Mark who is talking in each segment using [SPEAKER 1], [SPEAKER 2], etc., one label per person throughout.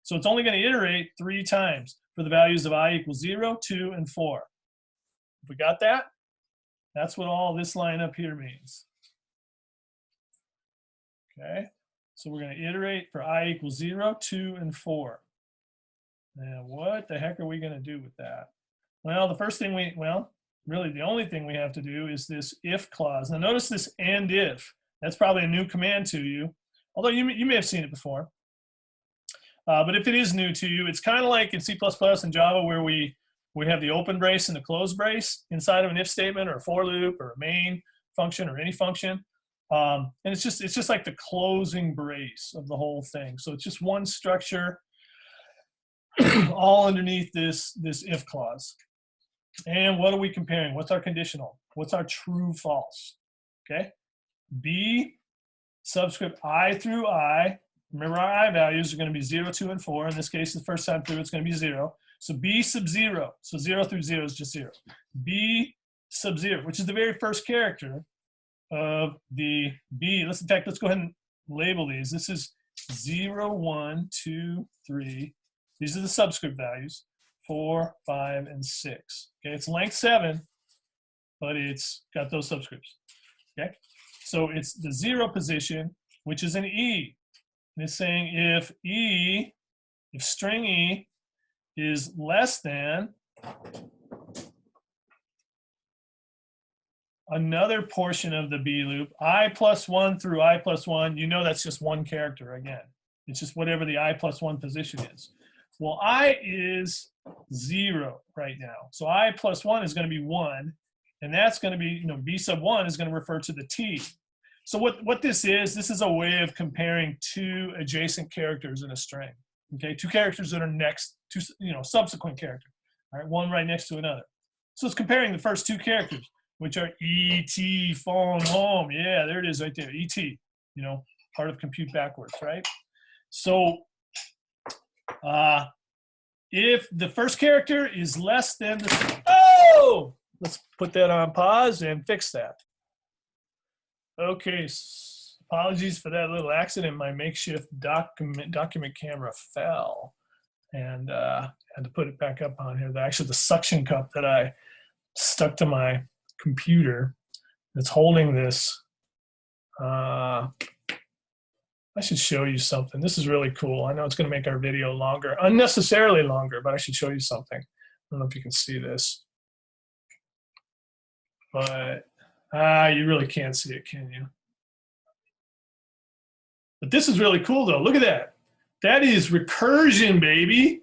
[SPEAKER 1] So it's only going to iterate 3 times for the values of I equals 0, 2, and 4. If we got that, that's what all this line up here means. Okay, so we're going to iterate for I equals 0, 2, and 4. Now, what the heck are we going to do with that? Well, the first thing really the only thing we have to do is this if clause. Now notice this and if. That's probably a new command to you, although you may have seen it before. But if it is new to you, it's kind of like in C++ and Java where we have the open brace and the close brace inside of an if statement or a for loop or a main function or any function. And it's just like the closing brace of the whole thing. So it's just one structure all underneath this if clause. And what are we comparing? What's our conditional? What's our true false? Okay. B subscript I through I. Remember our I values are going to be 0, 2, and 4. In this case, the first time through, it's going to be 0. So B sub 0. So 0 through 0 is just 0. B sub 0, which is the very first character of the B. In fact, let's go ahead and label these. This is 0, 1, 2, 3. These are the subscript values, 4, 5, and 6. Okay, it's length 7, but it's got those subscripts. Okay, so it's the 0 position, which is an E. And it's saying if string E is less than another portion of the B loop, I plus 1 through I plus 1, you know that's just one character again. It's just whatever the I plus 1 position is. Well, I is 0 right now. So I plus 1 is going to be 1. And that's going to be, B sub 1 is going to refer to the T. So what this is a way of comparing 2 adjacent characters in a string. Okay, 2 characters that are next to, subsequent character. All right, one right next to another. So it's comparing the first 2 characters, which are ET, phone, home. Yeah, there it is right there, ET. Part of compute backwards, right? So if the first character is less than the, let's put that on pause and fix that. Okay, apologies for that little accident. My makeshift document camera fell, and had to put it back up on here. Actually, the suction cup that I stuck to my computer that's holding this. I should show you something. This is really cool. I know it's going to make our video longer, unnecessarily longer, but I should show you something. I don't know if you can see this, but you really can't see it, can you? But this is really cool, though. Look at that. That is recursion, baby.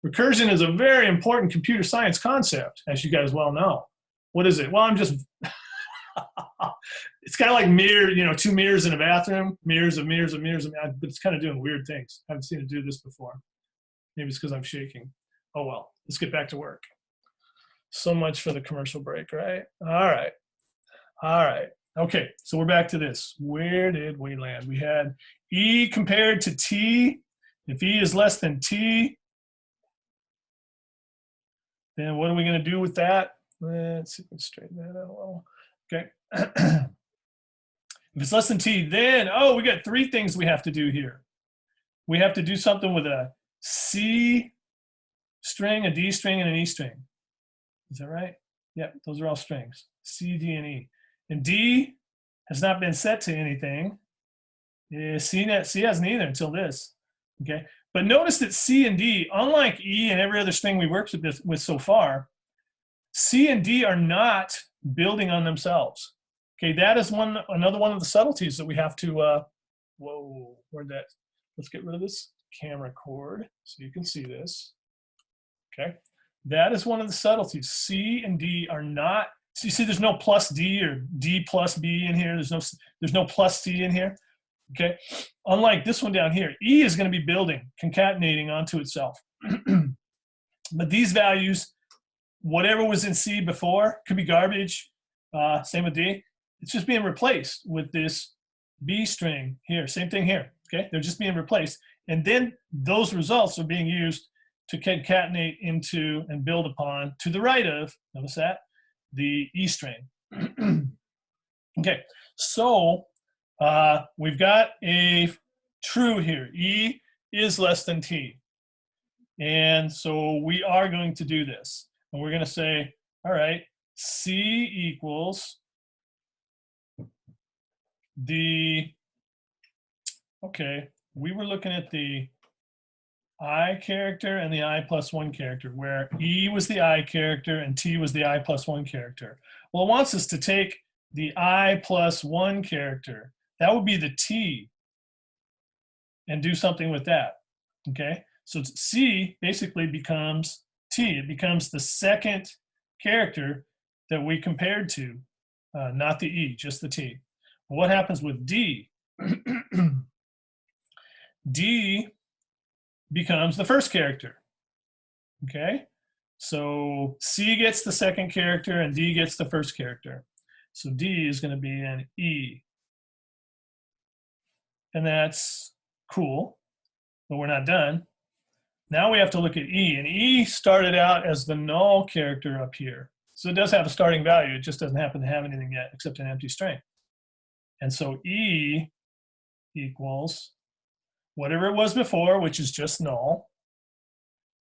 [SPEAKER 1] Recursion is a very important computer science concept, as you guys well know. What is it? Well, I'm just... It's kind of like mirror, 2 mirrors in a bathroom, mirrors of mirrors of mirrors, but it's kind of doing weird things. I haven't seen it do this before. Maybe it's because I'm shaking. Oh, well, let's get back to work. So much for the commercial break, right? All right. All right. Okay, so we're back to this. Where did we land? We had E compared to T. If E is less than T, then what are we going to do with that? Let's see if we can straighten that out a little. Okay. If it's less than T, then, we got 3 things we have to do here. We have to do something with a C string, a D string, and an E string. Is that right? Yep, those are all strings. C, D, and E. And D has not been set to anything. C hasn't either until this. Okay. But notice that C and D, unlike E and every other string we've worked with so far, C and D are not building on themselves. Okay, that is another one of the subtleties that we have to, let's get rid of this camera cord so you can see this. Okay, that is one of the subtleties. C and D are not, so you see there's no plus D or D plus B in here. There's no plus C in here. Okay, unlike this one down here, E is going to be building, concatenating onto itself. But these values, whatever was in C before, could be garbage. Same with D. It's just being replaced with this B string here. Same thing here. Okay, they're just being replaced, and then those results are being used to concatenate into and build upon to the right of, notice that, the E string. Okay, so we've got a true here. E is less than T. And so we are going to do this. And we're going to say, all right, C equals okay, we were looking at the I character and the I plus 1 character, where E was the I character and T was the I plus 1 character. Well, it wants us to take the I plus 1 character, that would be the T, and do something with that, okay? So C basically becomes T. It becomes the second character that we compared to, not the E, just the T. Well, what happens with D? D becomes the first character, okay? So C gets the second character and D gets the first character. So D is going to be an E. And that's cool, but we're not done. Now we have to look at E, and E started out as the null character up here. So it does have a starting value, it just doesn't happen to have anything yet except an empty string. And so E equals whatever it was before, which is just null,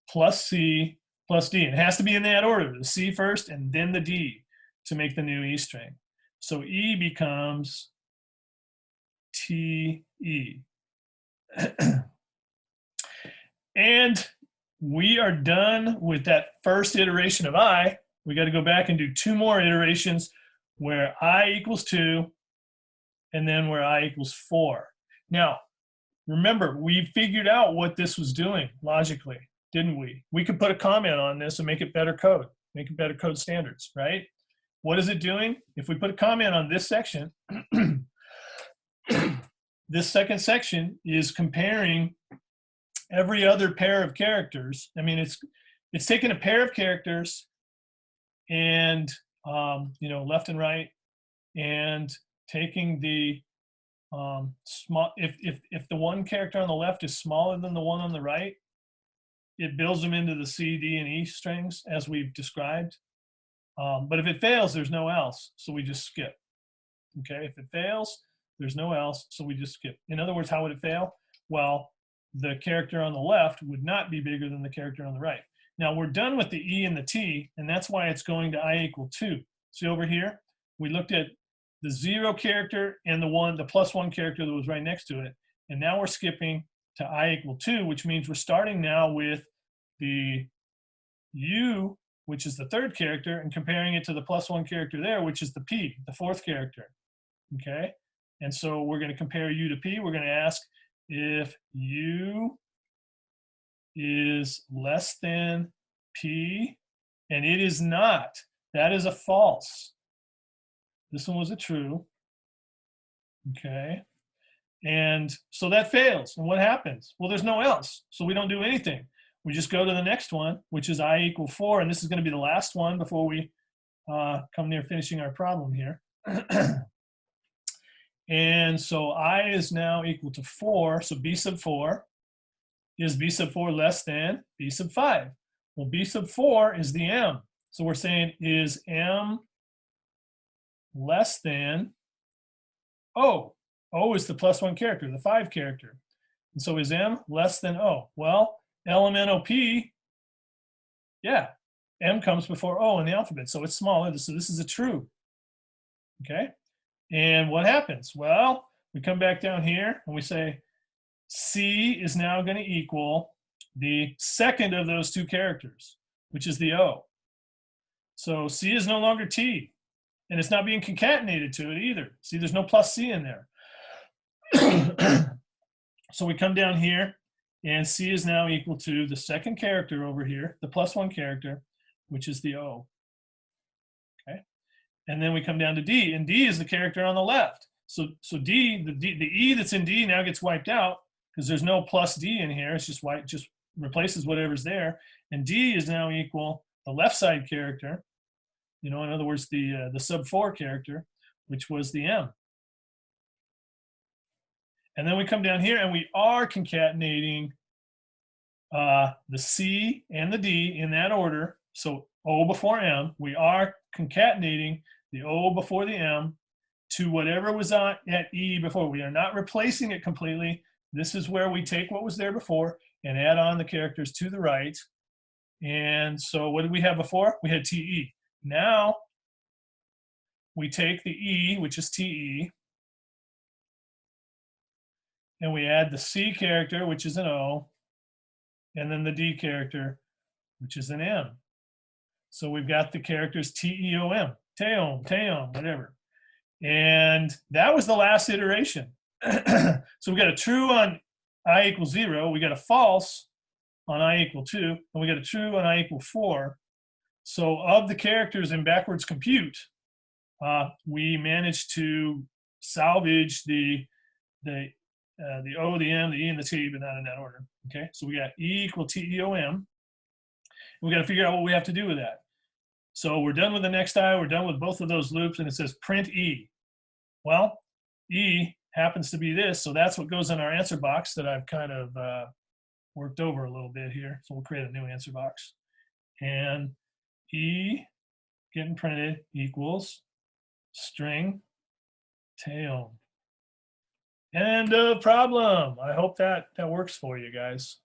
[SPEAKER 1] plus C plus D. And it has to be in that order, the C first and then the D to make the new E string. So E becomes TE. And we are done with that first iteration of I. We got to go back and do 2 more iterations where I equals 2 and then where I equals 4. Now, remember, we figured out what this was doing logically, didn't we? We could put a comment on this and make it better code, make it better code standards, right? What is it doing? If we put a comment on this section, this second section is comparing every other pair of characters. I mean, it's taking a pair of characters and you know, left and right, and taking the small, if the one character on the left is smaller than the one on the right, it builds them into the C, D, and E strings as we've described. But if it fails, there's no else, so we just skip. Okay, if it fails, there's no else, so we just skip. In other words, how would it fail? Well, the character on the left would not be bigger than the character on the right. Now we're done with the E and the T, and that's why it's going to I equal 2. See over here, we looked at the 0 character and the plus 1 character that was right next to it, and now we're skipping to I equal 2, which means we're starting now with the U, which is the 3rd character, and comparing it to the plus 1 character there, which is the P, the 4th character. Okay, and so we're going to compare U to P. We're going to ask if U is less than P, and it is not. That is a false. This one was a true. Okay, and so that fails. And what happens? Well, there's no else, so we don't do anything. We just go to the next one, which is I equal 4, and this is going to be the last one before we come near finishing our problem here. And so I is now equal to 4, so B sub 4. Is B sub 4 less than B sub 5? Well, B sub 4 is the M. So we're saying, is M less than O? O is the plus 1 character, the 5 character. And so is M less than O? Well, LMNOP, yeah, M comes before O in the alphabet, so it's smaller, so this is a true. Okay, and what happens? Well, we come back down here and we say C is now going to equal the second of those 2 characters, which is the O. So C is no longer T, and it's not being concatenated to it either. See, there's no plus C in there. So we come down here, and C is now equal to the second character over here, the plus 1 character, which is the O. Okay, and then we come down to D, and D is the character on the left. So D, the E that's in D now gets wiped out because there's no plus D in here. It's just white, just replaces whatever's there. And D is now equal the left side character, you know, in other words, the sub 4 character, which was the M. And then we come down here and we are concatenating the C and the D in that order. So O before M, we are concatenating the O before the M to whatever was at E before. We are not replacing it completely, This is where we take what was there before and add on the characters to the right. And so what did we have before? We had TE. Now we take the E, which is TE, and we add the C character, which is an O, and then the D character, which is an M. So we've got the characters TEOM, teom, teom, whatever. And that was the last iteration. So we got a true on I equals 0, we got a false on I equal 2, and we got a true on I equal 4. So of the characters in backwards compute, we managed to salvage the O, the M, the E, and the T, but not in that order. Okay, so we got E equal TEOM. We got to figure out what we have to do with that. So we're done with the next I, we're done with both of those loops, and it says print E. Well, E happens to be this, so that's what goes in our answer box that I've kind of worked over a little bit here. So we'll create a new answer box. And E getting printed equals string tail. End of problem. I hope that works for you guys.